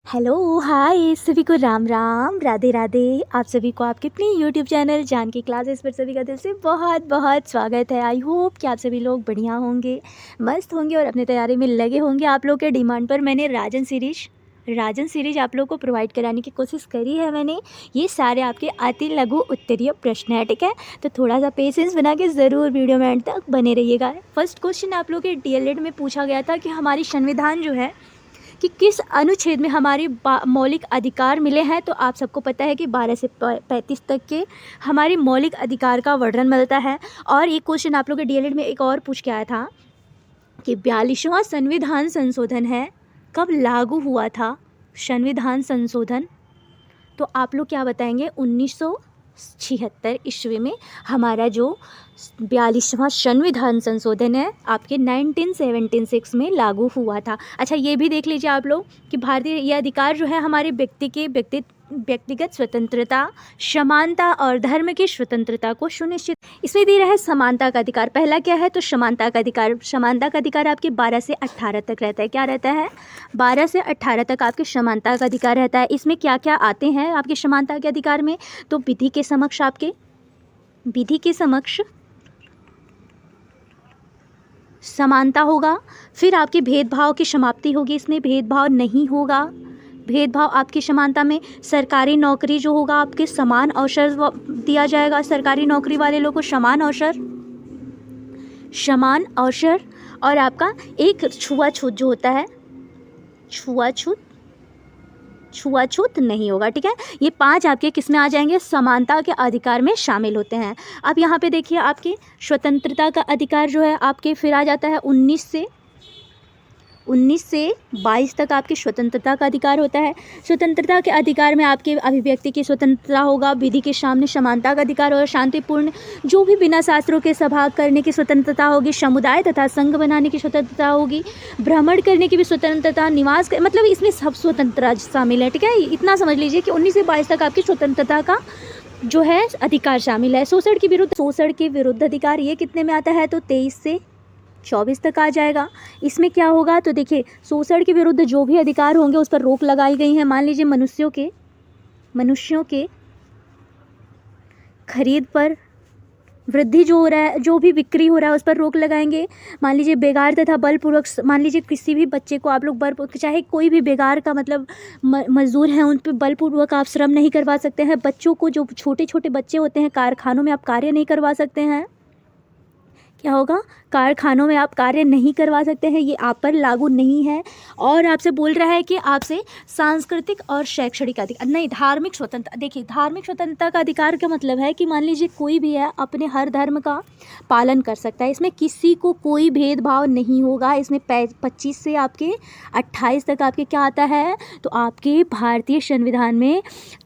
Hello, हाय सभी को राम राम, राधे राधे। आप सभी को आपके अपने यूट्यूब चैनल जानकी क्लासेस पर सभी का दिल से बहुत बहुत स्वागत है। आई होप कि आप सभी लोग बढ़िया होंगे, मस्त होंगे और अपनी तैयारी में लगे होंगे। आप लोग के डिमांड पर मैंने राजन सीरीज आप लोग को प्रोवाइड कराने की कोशिश करी है मैंने। ये सारे आपके अति लघु उत्तरीय प्रश्न है, ठीक है। तो थोड़ा सा पेशेंस बना के ज़रूर वीडियो में एंड तक बने रहिएगा। फर्स्ट क्वेश्चन आप लोग के डीएलएड में पूछा गया था कि हमारी संविधान जो है कि किस अनुच्छेद में हमारे मौलिक अधिकार मिले हैं। तो आप सबको पता है कि 12 से 35 तक के हमारे मौलिक अधिकार का वर्णन मिलता है। और ये क्वेश्चन आप लोग के डीएलएड में एक और पूछ के आया था कि 42वां संविधान संशोधन है कब लागू हुआ था। संविधान संशोधन तो आप लोग क्या बताएंगे, 1976 ईस्वी में हमारा जो 42वां संविधान संशोधन है आपके 1976 में लागू हुआ था। अच्छा, ये भी देख लीजिए आप लोग कि भारतीय ये अधिकार जो है हमारे व्यक्तिगत स्वतंत्रता, समानता और धर्म की स्वतंत्रता को सुनिश्चित, इसमें दे रहा है समानता का अधिकार। पहला क्या है तो समानता का अधिकार। समानता का अधिकार आपके 12 से 18 तक रहता है। क्या रहता है, 12 से 18 तक आपके समानता का अधिकार रहता है। इसमें क्या क्या आते हैं आपके समानता के अधिकार में, तो विधि के समक्ष समानता होगा। फिर आपके भेदभाव की समाप्ति होगी, इसमें भेदभाव नहीं होगा। भेदभाव आपकी समानता में सरकारी नौकरी जो होगा आपके समान अवसर दिया जाएगा। सरकारी नौकरी वाले लोगों को समान अवसर। और आपका एक छुआछूत जो होता है, छुआछूत नहीं होगा, ठीक है। ये 5 आपके किस में आ जाएंगे, समानता के अधिकार में शामिल होते हैं। अब यहाँ पे देखिए आपके स्वतंत्रता का अधिकार जो है आपके फिर आ जाता है 19 से 22 तक आपकी स्वतंत्रता का अधिकार होता है। स्वतंत्रता के अधिकार में आपके अभिव्यक्ति की स्वतंत्रता होगा, विधि के सामने समानता का अधिकार और शांतिपूर्ण जो भी बिना शास्त्रों के सभा करने की स्वतंत्रता होगी, समुदाय तथा संघ बनाने की स्वतंत्रता होगी, भ्रमण करने की भी स्वतंत्रता, मतलब इसमें सब स्वतंत्रता शामिल है, ठीक है। इतना समझ लीजिए कि 19 से 22 तक आपकी स्वतंत्रता का जो है अधिकार शामिल है। शोषण के विरुद्ध अधिकार ये कितने में आता है, तो 23 से 24 तक आ जाएगा। इसमें क्या होगा तो देखिए, शोषण के विरुद्ध जो भी अधिकार होंगे उस पर रोक लगाई गई है। मान लीजिए मनुष्यों के खरीद पर वृद्धि जो हो रहा है, जो भी बिक्री हो रहा है उस पर रोक लगाएंगे। मान लीजिए बेगार तथा बलपूर्वक, मान लीजिए किसी भी बच्चे को आप लोग चाहे कोई भी बेगार का मतलब मजदूर हैं उन पर बलपूर्वक आप श्रम नहीं करवा सकते हैं। बच्चों को, जो छोटे छोटे बच्चे होते हैं, कारखानों में आप कार्य नहीं करवा सकते हैं। क्या होगा, कारखानों में आप कार्य नहीं करवा सकते हैं, ये आप पर लागू नहीं है। और आपसे बोल रहा है कि आपसे सांस्कृतिक और शैक्षणिक अधिकार नहीं, धार्मिक स्वतंत्रता। देखिए, धार्मिक स्वतंत्रता का अधिकार का मतलब है कि मान लीजिए कोई भी है अपने हर धर्म का पालन कर सकता है। इसमें किसी को कोई भेदभाव नहीं होगा। इसमें 25 से आपके 28 तक आपके क्या आता है, तो आपके भारतीय संविधान में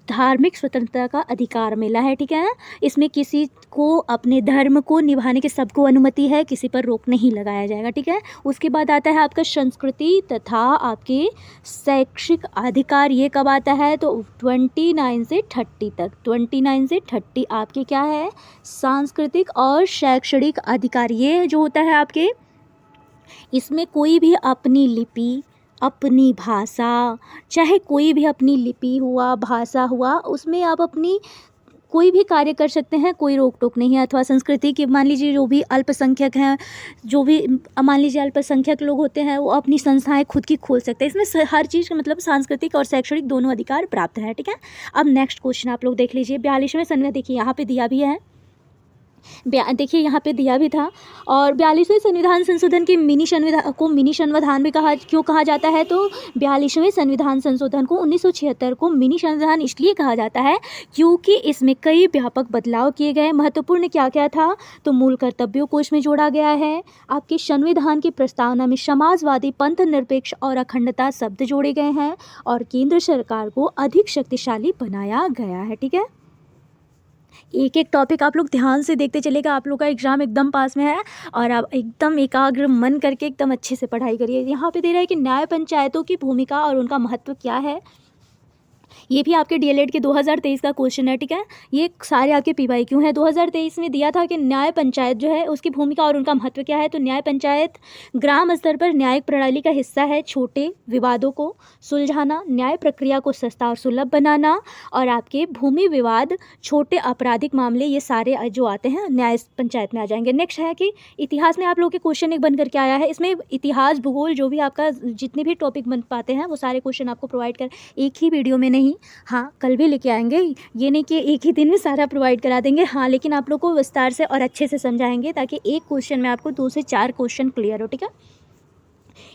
धार्मिक स्वतंत्रता का अधिकार मिला है, ठीक है। इसमें किसी को अपने धर्म को निभाने की सबको अनुमति है, किसी पर रोक नहीं लगाया जाएगा, ठीक है। उसके बाद आता है आपका संस्कृति तथा आपके शैक्षिक अधिकार। ये कब आता है, तो 29 से 30 तक। 29 से 30 आपके क्या है, सांस्कृतिक और शैक्षणिक अधिकार। ये जो होता है आपके, इसमें कोई भी अपनी लिपि, अपनी भाषा, चाहे कोई भी अपनी लिपि हुआ, भाषा हुआ, उसमें आप अपनी कोई भी कार्य कर सकते हैं, कोई रोक टोक नहीं है। अथवा संस्कृति के, मान लीजिए जो भी अल्पसंख्यक हैं, जो भी मान लीजिए अल्पसंख्यक लोग होते हैं, वो अपनी संस्थाएं खुद की खोल सकते हैं। इसमें हर चीज़ का मतलब सांस्कृतिक और शैक्षणिक दोनों अधिकार प्राप्त है, ठीक है। अब नेक्स्ट क्वेश्चन आप लोग देख लीजिए, 42वें संविधान। देखिए यहाँ पे दिया भी है, देखिए यहाँ पे दिया भी था। और 42वें संविधान संशोधन के मिनी संविधान भी क्यों कहा जाता है, तो 42वें संविधान संशोधन को 1976 को मिनी संविधान इसलिए कहा जाता है क्योंकि इसमें कई व्यापक बदलाव किए गए। महत्वपूर्ण क्या क्या था, तो मूल कर्तव्यों को इसमें जोड़ा गया है। आपके संविधान की प्रस्तावना में समाजवादी, पंथ निरपेक्ष और अखंडता शब्द जोड़े गए हैं और केंद्र सरकार को अधिक शक्तिशाली बनाया गया है, ठीक है। एक एक टॉपिक आप लोग ध्यान से देखते चलेगा, आप लोग का एग्जाम एकदम पास में है और आप एकदम एकाग्र मन करके एकदम अच्छे से पढ़ाई करिए। यहाँ पे दे रहा है कि न्याय पंचायतों की भूमिका और उनका महत्व क्या है। ये भी आपके डीएलएड के 2023 का क्वेश्चन है, ठीक है। ये सारे आपके पीवाईक्यू हैं। 2023 में दिया था कि न्याय पंचायत जो है उसकी भूमिका और उनका महत्व क्या है। तो न्याय पंचायत ग्राम स्तर पर न्यायिक प्रणाली का हिस्सा है। छोटे विवादों को सुलझाना, न्याय प्रक्रिया को सस्ता और सुलभ बनाना, और आपके भूमि विवाद, छोटे आपराधिक मामले, ये सारे जो आते हैं न्याय पंचायत में आ जाएंगे। नेक्स्ट है कि इतिहास में आप लोगों के क्वेश्चन एक बन करके आया है। इसमें इतिहास, भूगोल, जो भी आपका जितने भी टॉपिक बन पाते हैं वो सारे क्वेश्चन आपको प्रोवाइड कर, एक ही वीडियो में नहीं, हाँ कल भी लेके आएंगे। ये नहीं कि एक ही दिन में सारा प्रोवाइड करा देंगे, हाँ, लेकिन आप लोग को विस्तार से और अच्छे से समझाएंगे ताकि एक क्वेश्चन में आपको 2 से 4 क्वेश्चन क्लियर हो, ठीक है।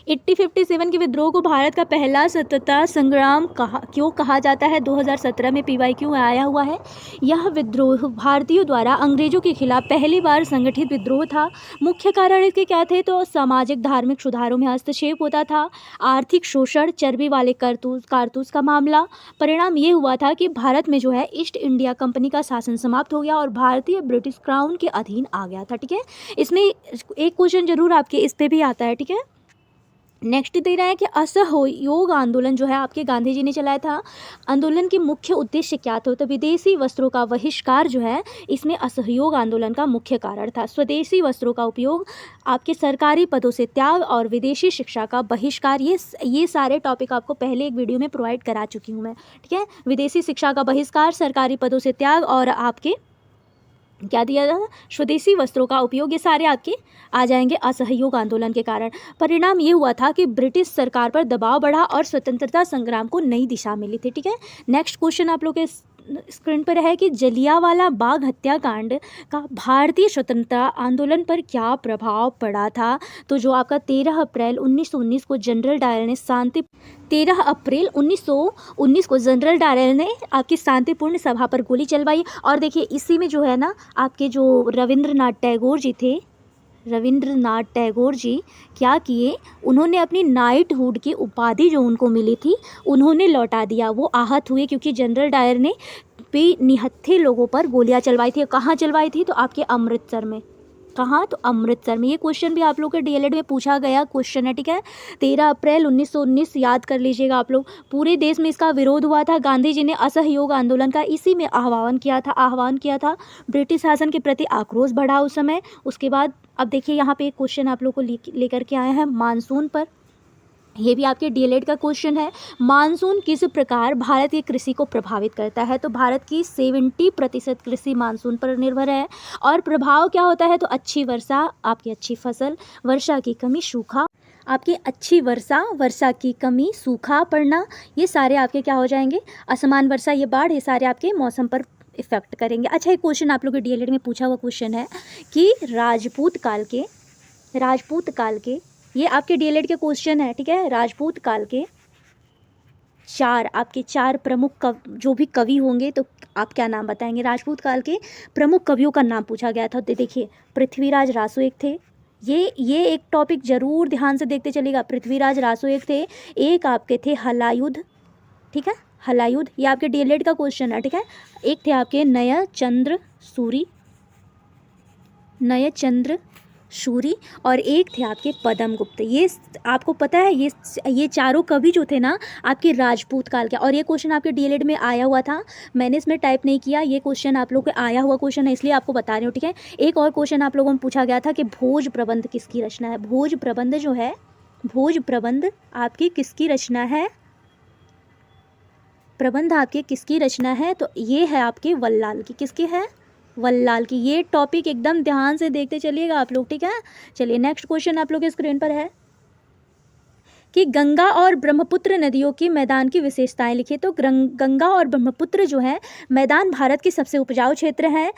1857 के विद्रोह को भारत का पहला स्वतंत्रता संग्राम क्यों कहा जाता है। 2017 में पीवाईक्यू में आया हुआ है। यह विद्रोह भारतीयों द्वारा अंग्रेजों के खिलाफ पहली बार संगठित विद्रोह था। मुख्य कारण इसके क्या थे, तो सामाजिक धार्मिक सुधारों में हस्तक्षेप होता था, आर्थिक शोषण, चर्बी वाले कारतूस का मामला। परिणाम ये हुआ था कि भारत में जो है ईस्ट इंडिया कंपनी का शासन समाप्त हो गया और भारतीय ब्रिटिश क्राउन के अधीन आ गया था, ठीक है। इसमें एक क्वेश्चन जरूर आपके इस पे भी आता है, ठीक है। नेक्स्ट दे रहा है कि असहयोग आंदोलन जो है आपके गांधी जी ने चलाया था। आंदोलन के मुख्य उद्देश्य क्या था, तो विदेशी वस्त्रों का बहिष्कार जो है इसमें असहयोग आंदोलन का मुख्य कारण था। स्वदेशी वस्त्रों का उपयोग, आपके सरकारी पदों से त्याग और विदेशी शिक्षा का बहिष्कार, ये सारे टॉपिक आपको पहले एक वीडियो में प्रोवाइड करा चुकी हूँ मैं, ठीक है। विदेशी शिक्षा का बहिष्कार, सरकारी पदों से त्याग और आपके क्या दिया था, स्वदेशी वस्त्रों का उपयोग, ये सारे आपके आ जाएंगे असहयोग आंदोलन के कारण। परिणाम ये हुआ था कि ब्रिटिश सरकार पर दबाव बढ़ा और स्वतंत्रता संग्राम को नई दिशा मिली थी, ठीक है। नेक्स्ट क्वेश्चन आप लोग के स्क्रीन पर है कि जलियांवाला बाग हत्याकांड का भारतीय स्वतंत्रता आंदोलन पर क्या प्रभाव पड़ा था। तो जो आपका 13 अप्रैल 1919 को जनरल डायर ने 13 अप्रैल 1919 को जनरल डायर ने आपकी शांतिपूर्ण सभा पर गोली चलवाई। और देखिए इसी में जो है ना आपके जो रविंद्रनाथ टैगोर जी क्या किए, उन्होंने अपनी नाइटहुड की उपाधि जो उनको मिली थी उन्होंने लौटा दिया। वो आहत हुए क्योंकि जनरल डायर ने निहत्थे लोगों पर गोलियां चलवाई थी। कहाँ चलवाई थी, तो आपके अमृतसर में। कहाँ, तो अमृतसर में। ये क्वेश्चन भी आप लोग के डीएलएड में पूछा गया क्वेश्चन है, ठीक है। 13 अप्रैल 1919 याद कर लीजिएगा आप लोग। पूरे देश में इसका विरोध हुआ था। गांधी जी ने असहयोग आंदोलन का इसी में आह्वान किया था। ब्रिटिश शासन के प्रति आक्रोश बढ़ा उस समय। उसके बाद अब देखिए यहाँ पे एक क्वेश्चन आप लोग को लेकर के आए हैं मानसून पर। ये भी आपके डीएलएड का क्वेश्चन है। मानसून किस प्रकार भारत की कृषि को प्रभावित करता है। तो भारत की 70% कृषि मानसून पर निर्भर है। और प्रभाव क्या होता है, तो अच्छी वर्षा, आपकी अच्छी फसल, वर्षा की कमी, सूखा, आपकी अच्छी वर्षा की कमी, सूखा पड़ना, ये सारे आपके क्या हो जाएंगे, असमान वर्षा, ये बाढ़, ये सारे आपके मौसम पर इफेक्ट करेंगे। अच्छा, एक क्वेश्चन आप लोग के डीएलएड में पूछा हुआ क्वेश्चन है कि राजपूत काल के ये आपके डीएलएड के क्वेश्चन है, ठीक है। राजपूत काल के चार प्रमुख जो भी कवि होंगे तो आप क्या नाम बताएंगे। राजपूत काल के प्रमुख कवियों का नाम पूछा गया था। देखिए पृथ्वीराज रासो एक थे, ये एक टॉपिक जरूर ध्यान से देखते चलिएगा। पृथ्वीराज रासो एक थे। एक आपके थे हलायुध, ठीक है, हलायुध, ये आपके डीएलएड का क्वेश्चन है, ठीक है। एक थे आपके नयचंद्र सूरी और एक थे आपके पदम गुप्त। ये आपको पता है ये चारों कवि जो थे ना आपके राजपूत काल के। और ये क्वेश्चन आपके डीएलएड में आया हुआ था, मैंने इसमें टाइप नहीं किया, ये क्वेश्चन आप लोग को आया हुआ क्वेश्चन है इसलिए आपको बता रही हूँ, ठीक है। एक और क्वेश्चन आप लोगों में पूछा गया था कि भोज प्रबंध किसकी रचना है। भोज प्रबंध आपकी किसकी रचना है, प्रबंध आपके किसकी रचना है, तो ये है आपके वल्लाल की। किसकी है, वल्लाल की। ये टॉपिक एकदम ध्यान से देखते चलिएगा आप लोग, ठीक है। चलिए नेक्स्ट क्वेश्चन आप लोग के स्क्रीन पर है कि गंगा और ब्रह्मपुत्र नदियों की मैदान की विशेषताएं लिखिए। तो गंगा और ब्रह्मपुत्र जो है मैदान भारत के सबसे उपजाऊ क्षेत्र हैं।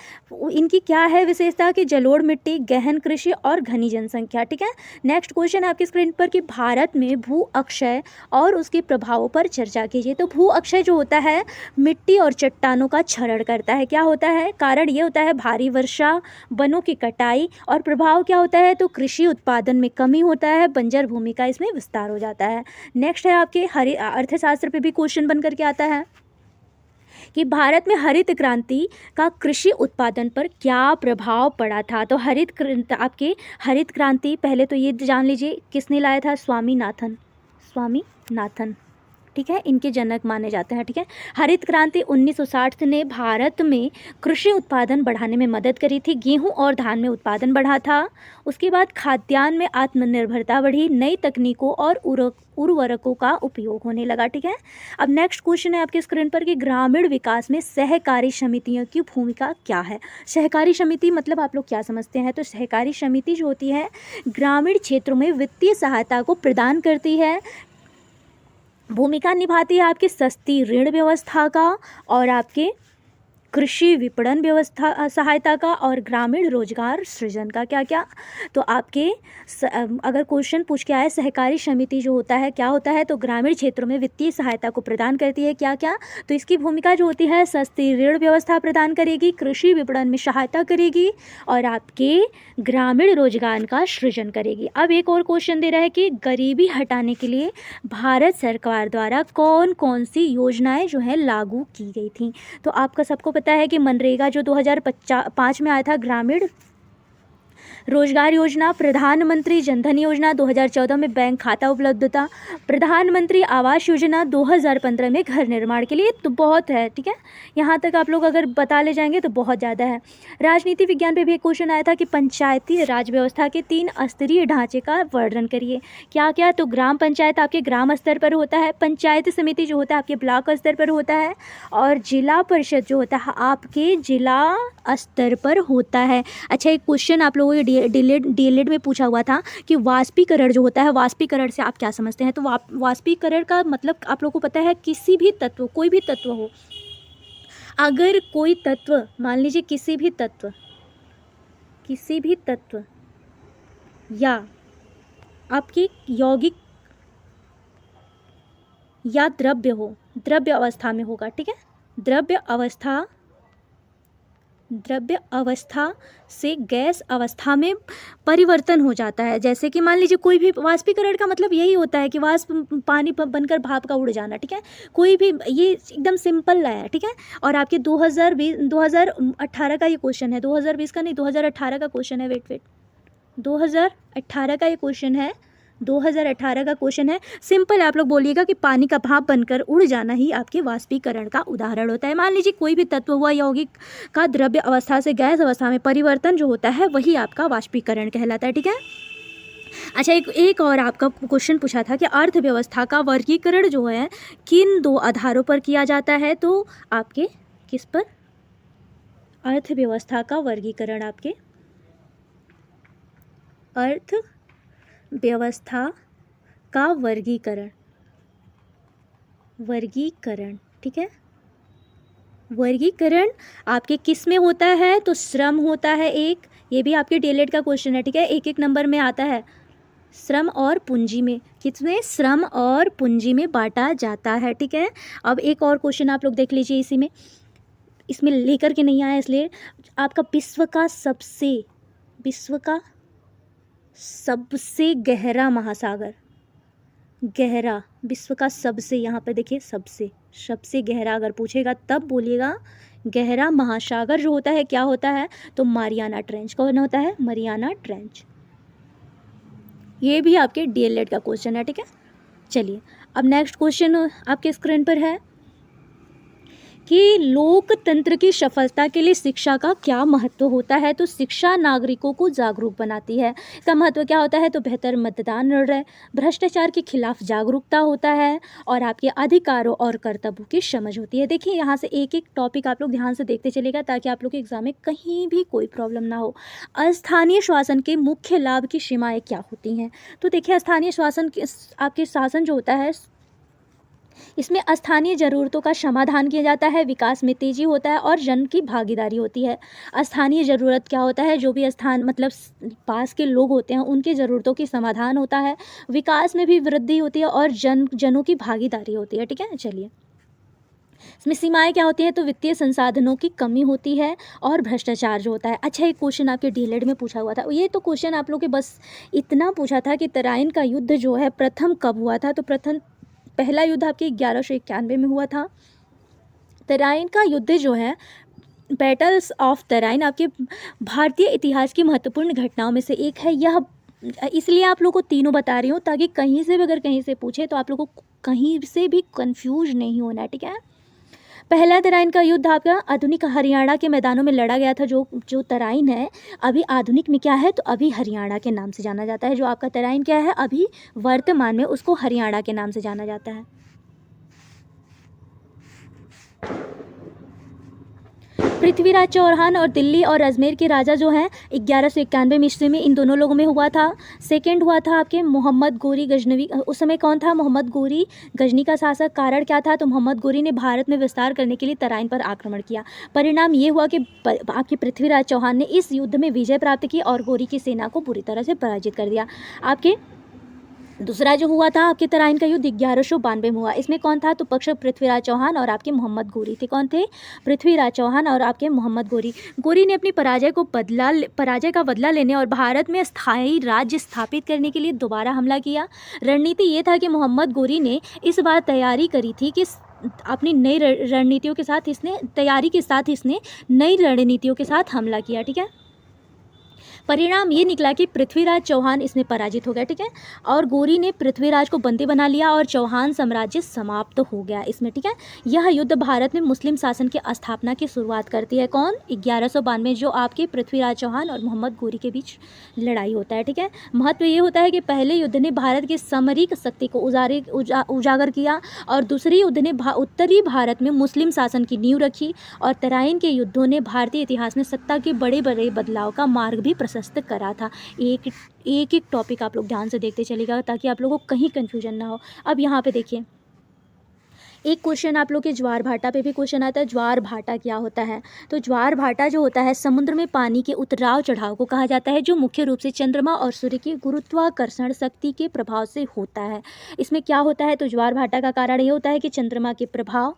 इनकी क्या है विशेषता कि जलोढ़ मिट्टी, गहन कृषि और घनी जनसंख्या, ठीक है। नेक्स्ट क्वेश्चन आपकी स्क्रीन पर कि भारत में भू अक्षय और उसके प्रभावों पर चर्चा कीजिए। तो भू अक्षय जो होता है मिट्टी और चट्टानों का क्षरण करता है। क्या होता है, कारण ये होता है भारी वर्षा, वनों की कटाई, और प्रभाव क्या होता है, तो कृषि उत्पादन में कमी होता है, बंजर भूमि का इसमें विस्तार हो जाता है। नेक्स्ट है आपके अर्थशास्त्र पे भी क्वेश्चन बन करके आता है कि भारत में हरित क्रांति का कृषि उत्पादन पर क्या प्रभाव पड़ा था। तो आपके हरित क्रांति पहले तो ये जान लीजिए किसने लाया था, स्वामीनाथन। ठीक है, इनके जनक माने जाते हैं। ठीक है, हरित क्रांति 1960 ने भारत में कृषि उत्पादन बढ़ाने में मदद करी थी। गेहूं और धान में उत्पादन बढ़ा था। उसके बाद खाद्यान्न में आत्मनिर्भरता बढ़ी, नई तकनीकों और उर्वरकों का उपयोग होने लगा। ठीक है, अब नेक्स्ट क्वेश्चन है आपके स्क्रीन पर कि ग्रामीण विकास में सहकारी समितियों की भूमिका क्या है। सहकारी समिति मतलब आप लोग क्या समझते हैं? तो सहकारी समिति जो होती है ग्रामीण क्षेत्रों में वित्तीय सहायता को प्रदान करती है, भूमिका निभाती है आपकी सस्ती ऋण व्यवस्था का और आपके कृषि विपणन व्यवस्था सहायता का और ग्रामीण रोजगार सृजन का। क्या क्या? तो आपके अगर क्वेश्चन पूछ के आए सहकारी समिति जो होता है क्या होता है, तो ग्रामीण क्षेत्रों में वित्तीय सहायता को प्रदान करती है। क्या क्या? तो इसकी भूमिका जो होती है सस्ती ऋण व्यवस्था प्रदान करेगी, कृषि विपणन में सहायता करेगी और आपके ग्रामीण रोजगार का सृजन करेगी। अब एक और क्वेश्चन दे रहा है कि गरीबी हटाने के लिए भारत सरकार द्वारा कौन कौन सी योजनाएं जो है लागू की गई थी। तो आपका सबको पता है कि मनरेगा जो 2005 में आया था, ग्रामीण रोजगार योजना, प्रधानमंत्री जनधन योजना 2014 में बैंक खाता उपलब्धता, प्रधानमंत्री आवास योजना 2015 में घर निर्माण के लिए। तो बहुत है। ठीक है, यहाँ तक आप लोग अगर बता ले जाएंगे तो बहुत ज़्यादा है। राजनीति विज्ञान पे भी एक क्वेश्चन आया था कि पंचायती राज व्यवस्था के 3 स्तरीय ढांचे का वर्णन करिए। क्या क्या? तो ग्राम पंचायत आपके ग्राम स्तर पर होता है, पंचायत समिति जो होता है आपके ब्लॉक स्तर पर होता है और जिला परिषद जो होता है आपके जिला स्तर पर होता है। अच्छा, एक क्वेश्चन आप लोगों के डीएलएड में पूछा हुआ था कि वाष्पीकरण जो होता है, वाष्पीकरण से आप क्या समझते हैं? तो वाष्पीकरण का मतलब आप लोगों को पता है किसी भी तत्व, कोई भी तत्व हो, अगर कोई तत्व मान लीजिए किसी भी तत्व या आपकी यौगिक या द्रव्य हो, द्रव्य अवस्था में होगा। ठीक है, द्रव्य अवस्था से गैस अवस्था में परिवर्तन हो जाता है। जैसे कि मान लीजिए कोई भी, वाष्पीकरण का मतलब यही होता है कि वाष्प पानी बनकर भाप का उड़ जाना। ठीक है, कोई भी, ये एकदम सिंपल है। ठीक है, और आपके 2018 का ये क्वेश्चन है, 2020 का नहीं 2018 का क्वेश्चन है। वेट 2018 का ये क्वेश्चन है, 2018 का क्वेश्चन है। सिंपल है, आप लोग बोलिएगा कि पानी का भाप बनकर उड़ जाना ही आपके वाष्पीकरण का उदाहरण होता है। मान लीजिए कोई भी तत्व हुआ यौगिक का द्रव्य अवस्था से गैस अवस्था में परिवर्तन जो होता है वही आपका वाष्पीकरण कहलाता है। ठीक है, अच्छा, एक और आपका क्वेश्चन पूछा था कि अर्थव्यवस्था का वर्गीकरण जो है किन 2 आधारों पर किया जाता है। तो आपके किस पर? अर्थव्यवस्था का वर्गीकरण आपके अर्थव्यवस्था का वर्गीकरण। ठीक है, वर्गीकरण आपके किस में होता है? तो श्रम होता है एक, ये भी आपके डीएलएड का क्वेश्चन है। ठीक है, एक नंबर में आता है, श्रम और पूंजी में। किसमें? श्रम और पूंजी में बांटा जाता है। ठीक है, अब एक और क्वेश्चन आप लोग देख लीजिए, इसमें लेकर के नहीं आया इसलिए। आपका विश्व का सबसे गहरा महासागर, विश्व का सबसे, यहाँ पे देखिए सबसे गहरा अगर पूछेगा तब बोलिएगा। गहरा महासागर जो होता है क्या होता है? तो मारियाना ट्रेंच। कौन होता है? Mariana trench. ये भी आपके डीएलएड का क्वेश्चन है। ठीक है, चलिए अब नेक्स्ट क्वेश्चन आपके स्क्रीन पर है कि लोकतंत्र की सफलता के लिए शिक्षा का क्या महत्व होता है। तो शिक्षा नागरिकों को जागरूक बनाती है। इसका महत्व क्या होता है? तो बेहतर मतदान निर्णय, भ्रष्टाचार के खिलाफ जागरूकता होता है और आपके अधिकारों और कर्तव्यों की समझ होती है। देखिए, यहाँ से एक एक टॉपिक आप लोग ध्यान से देखते चलेगा ताकि आप लोग के एग्जाम में कहीं भी कोई प्रॉब्लम ना हो। स्थानीय शासन के मुख्य लाभ की सीमाएँ क्या होती हैं? तो देखिए, स्थानीय शासन आपके शासन जो होता है इसमें स्थानीय ज़रूरतों का समाधान किया जाता है, विकास में तेज़ी होता है और जन की भागीदारी होती है। स्थानीय ज़रूरत क्या होता है? जो भी स्थान मतलब पास के लोग होते हैं उनकी ज़रूरतों की समाधान होता है, विकास में भी वृद्धि होती है और जनों की भागीदारी होती है। ठीक है, चलिए इसमें सीमाएं क्या होती हैं? तो वित्तीय संसाधनों की कमी होती है और भ्रष्टाचार जो होता है। अच्छा, एक क्वेश्चन आपके डीएलएड में पूछा हुआ था, ये तो क्वेश्चन आप लोग के बस इतना पूछा था कि तराइन का युद्ध जो है प्रथम कब हुआ था। तो पहला युद्ध आपके 1191 में हुआ था। तराइन का युद्ध जो है, बैटल्स ऑफ तराइन आपके भारतीय इतिहास की महत्वपूर्ण घटनाओं में से एक है। यह इसलिए आप लोगों को तीनों बता रही हूँ ताकि कहीं से भी अगर कहीं से पूछे तो आप लोगों को कहीं से भी कंफ्यूज नहीं होना है, ठीक है। पहला तराइन का युद्ध आपका आधुनिक हरियाणा के मैदानों में लड़ा गया था। जो जो तराइन है अभी आधुनिक में क्या है, तो अभी हरियाणा के नाम से जाना जाता है। जो आपका तराइन क्या है अभी वर्तमान में, उसको हरियाणा के नाम से जाना जाता है। पृथ्वीराज चौहान और दिल्ली और अजमेर के राजा जो हैं 1191 ईस्वी में इन दोनों लोगों में हुआ था। सेकंड हुआ था आपके मोहम्मद गोरी गजनवी। उस समय कौन था? मोहम्मद गोरी गजनी का शासक। कारण क्या था? तो मोहम्मद गोरी ने भारत में विस्तार करने के लिए तराइन पर आक्रमण किया। परिणाम ये हुआ कि आपके पृथ्वीराज चौहान ने इस युद्ध में विजय प्राप्त की और गोरी की सेना को पूरी तरह से पराजित कर दिया। आपके दूसरा जो हुआ था आपके तराइन का युद्ध 1192 में हुआ। इसमें कौन था? तो पक्ष पृथ्वीराज चौहान और आपके मोहम्मद गोरी थे। कौन थे? पृथ्वीराज चौहान और आपके मोहम्मद गोरी। गोरी ने अपनी पराजय का बदला लेने और भारत में स्थायी राज्य स्थापित करने के लिए दोबारा हमला किया। रणनीति ये था कि मोहम्मद गोरी ने इस बार तैयारी करी थी कि अपनी नई रणनीतियों के साथ इसने नई रणनीतियों के साथ हमला किया, ठीक है। परिणाम ये निकला कि पृथ्वीराज चौहान इसमें पराजित हो गया, ठीक है। और गोरी ने पृथ्वीराज को बंदी बना लिया और चौहान साम्राज्य समाप्त हो गया इसमें, ठीक है। यह युद्ध भारत में मुस्लिम शासन की स्थापना की शुरुआत करती है। कौन? 1192 जो आपके पृथ्वीराज चौहान और मोहम्मद गोरी के बीच लड़ाई होता है, ठीक है। महत्व ये होता है कि पहले युद्ध ने भारत की सामरिक शक्ति को उजागर किया और दूसरे युद्ध ने उत्तरी भारत में मुस्लिम शासन की नींव रखी और तराइन के युद्धों ने भारतीय इतिहास में सत्ता के बड़े बड़े बदलाव का मार्ग भी प्रशस्त करा था। एक टॉपिक आप लोग ध्यान से देखते चलिएगा ताकि आप लोगों को कहीं कन्फ्यूजन ना हो। अब यहाँ पे देखिए एक क्वेश्चन आप लोग के ज्वार भाटा पे भी क्वेश्चन आता है। ज्वार भाटा क्या होता है? तो ज्वार भाटा जो होता है समुद्र में पानी के उतराव चढ़ाव को कहा जाता है जो मुख्य रूप से चंद्रमा और सूर्य की गुरुत्वाकर्षण शक्ति के प्रभाव से होता है। इसमें क्या होता है? तो ज्वार भाटा का कारण ये होता है कि चंद्रमा के प्रभाव,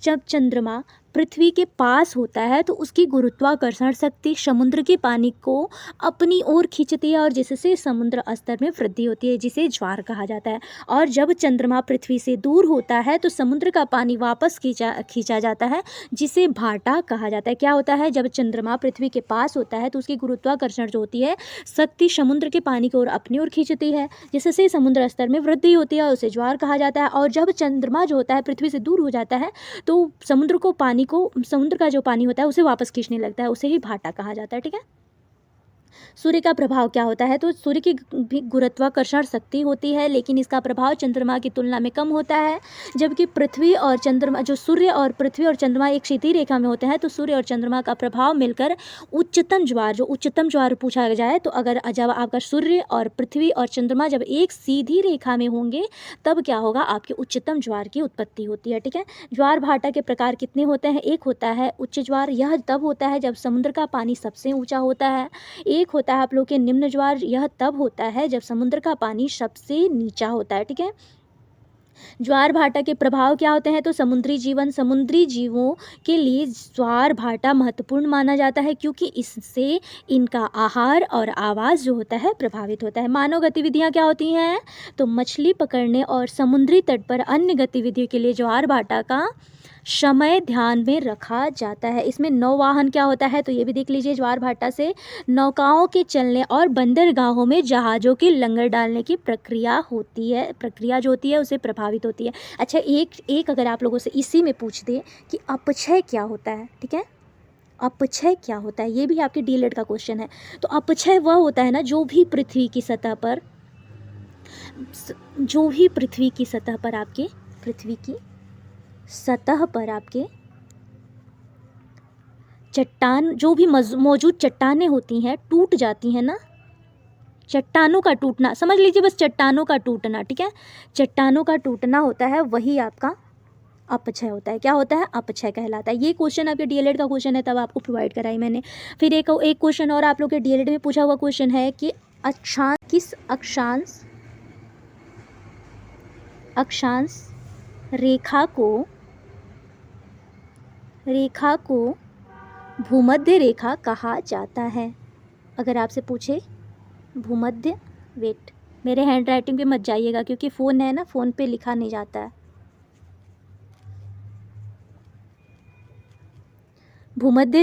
जब चंद्रमा पृथ्वी के पास होता है तो उसकी गुरुत्वाकर्षण शक्ति समुद्र के पानी को अपनी ओर खींचती है और जिससे समुद्र स्तर में वृद्धि होती है जिसे ज्वार कहा जाता है। और जब चंद्रमा पृथ्वी से दूर होता है तो समुद्र का पानी वापस खींचा जाता है जिसे भाटा कहा जाता है। क्या होता है? जब चंद्रमा पृथ्वी के पास होता है तो उसकी गुरुत्वाकर्षण जो होती है शक्ति समुद्र के पानी की ओर अपनी ओर खींचती है जिससे समुद्र स्तर में वृद्धि होती है और उसे ज्वार कहा जाता है। और जब चंद्रमा जो होता है पृथ्वी से दूर हो जाता है तो समुद्र का जो पानी होता है उसे वापस खींचने लगता है, उसे ही भाटा कहा जाता है, ठीक है। सूर्य का प्रभाव क्या होता है? तो सूर्य की भी गुरुत्वाकर्षण शक्ति होती है लेकिन इसका प्रभाव चंद्रमा की तुलना में कम होता है। जबकि पृथ्वी और चंद्रमा जो सूर्य और पृथ्वी और चंद्रमा एक क्षैतिज रेखा में होते हैं तो सूर्य और चंद्रमा का प्रभाव मिलकर उच्चतम ज्वार पूछा जाए तो अगर जब आपका सूर्य और पृथ्वी और चंद्रमा जब एक सीधी रेखा में होंगे तब क्या होगा? आपके उच्चतम ज्वार की उत्पत्ति होती है, ठीक है। ज्वार भाटा के प्रकार कितने होते हैं? एक होता है उच्च ज्वार, यह तब होता है जब समुद्र का पानी सबसे ऊंचा होता है। एक होता है आप लोग के निम्न ज्वार, यह तब होता है जब समुद्र का पानी सबसे नीचा होता है, ठीक है। ज्वार भाटा के प्रभाव क्या होते हैं? तो समुद्री जीवों के लिए ज्वार भाटा महत्वपूर्ण माना जाता है क्योंकि इससे इनका आहार और आवास जो होता है प्रभावित होता है। मानव गतिविधियां क्या होती हैं? तो मछली पकड़ने और समुद्री तट पर अन्य गतिविधियों के लिए ज्वार भाटा का समय ध्यान में रखा जाता है। इसमें नौवाहन क्या होता है? तो ये भी देख लीजिए ज्वार भाटा से नौकाओं के चलने और बंदरगाहों में जहाज़ों के लंगर डालने की प्रक्रिया जो होती है उसे प्रभावित होती है। अच्छा एक अगर आप लोगों से इसी में पूछ दे कि अपक्षय क्या होता है, ठीक है। अपक्षय क्या होता है? ये भी आपके डीएलएड का क्वेश्चन है। तो अपक्षय वह होता है ना जो भी पृथ्वी की सतह पर आपके चट्टान जो भी मौजूद चट्टानें होती हैं टूट जाती हैं ना, चट्टानों का टूटना समझ लीजिए, बस चट्टानों का टूटना, ठीक है। चट्टानों का टूटना होता है वही आपका अपक्षय होता है। क्या होता है? अपक्षय कहलाता है। ये क्वेश्चन आपके डीएलएड का क्वेश्चन है, तब आपको प्रोवाइड कराई मैंने। फिर एक क्वेश्चन और आप लोग के डीएलएड में पूछा हुआ क्वेश्चन है कि किस अक्षांश रेखा को भूमध्य रेखा कहा जाता है। अगर आपसे पूछे भूमध्य, वेट मेरे हैंड राइटिंग पे मत जाइएगा क्योंकि फ़ोन है ना, फ़ोन पे लिखा नहीं जाता है। भूमध्य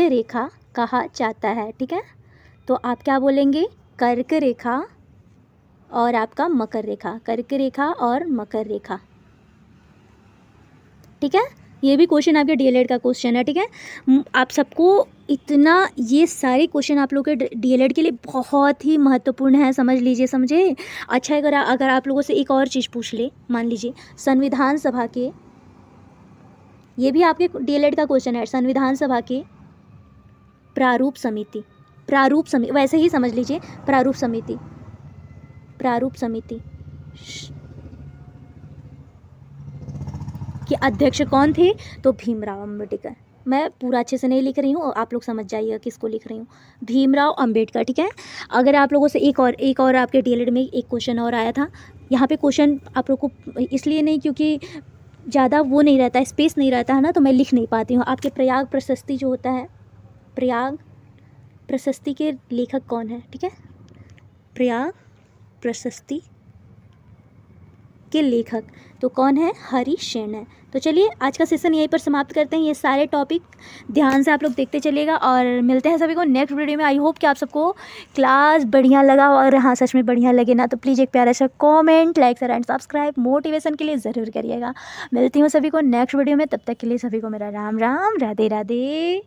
रेखा कहा जाता है, ठीक है। तो आप क्या बोलेंगे, कर्क रेखा और आपका मकर रेखा, कर्क रेखा और मकर रेखा। ठीक है, ये भी क्वेश्चन आपके डीएलएड का क्वेश्चन है। ठीक है, आप सबको इतना, ये सारे क्वेश्चन आप लोगों के डीएलएड के लिए बहुत ही महत्वपूर्ण है, समझ लीजिए, समझे। अच्छा, अगर आप लोगों से एक और चीज़ पूछ ले, मान लीजिए संविधान सभा के, ये भी आपके डीएलएड का क्वेश्चन है, संविधान सभा के प्रारूप समिति, वैसे ही समझ लीजिए, प्रारूप समिति के अध्यक्ष कौन थे, तो भीमराव अम्बेडकर। मैं पूरा अच्छे से नहीं लिख रही हूँ, आप लोग समझ जाइएगा किसको लिख रही हूँ, भीमराव अम्बेडकर। ठीक है, अगर आप लोगों से एक और आपके डीएलएड में एक क्वेश्चन और आया था, यहाँ पे क्वेश्चन आप लोग को इसलिए नहीं, क्योंकि ज़्यादा वो नहीं रहता है, स्पेस नहीं रहता है ना, तो मैं लिख नहीं पाती हूँ। आपके प्रयाग प्रशस्ति जो होता है, प्रयाग प्रशस्ति के लेखक कौन है। ठीक है, प्रयाग प्रशस्ति के लेखक तो कौन है, हरीश सेन है। तो चलिए आज का सेशन यहीं पर समाप्त करते हैं। ये सारे टॉपिक ध्यान से आप लोग देखते चलिएगा और मिलते हैं सभी को नेक्स्ट वीडियो में। आई होप कि आप सबको क्लास बढ़िया लगा, और हाँ सच में बढ़िया लगे ना तो प्लीज़ एक प्यारा सा comment, like, share and subscribe motivation के लिए ज़रूर करिएगा। मिलती हूँ सभी को नेक्स्ट वीडियो में, तब तक के लिए सभी को मेरा राम राम, राधे राधे।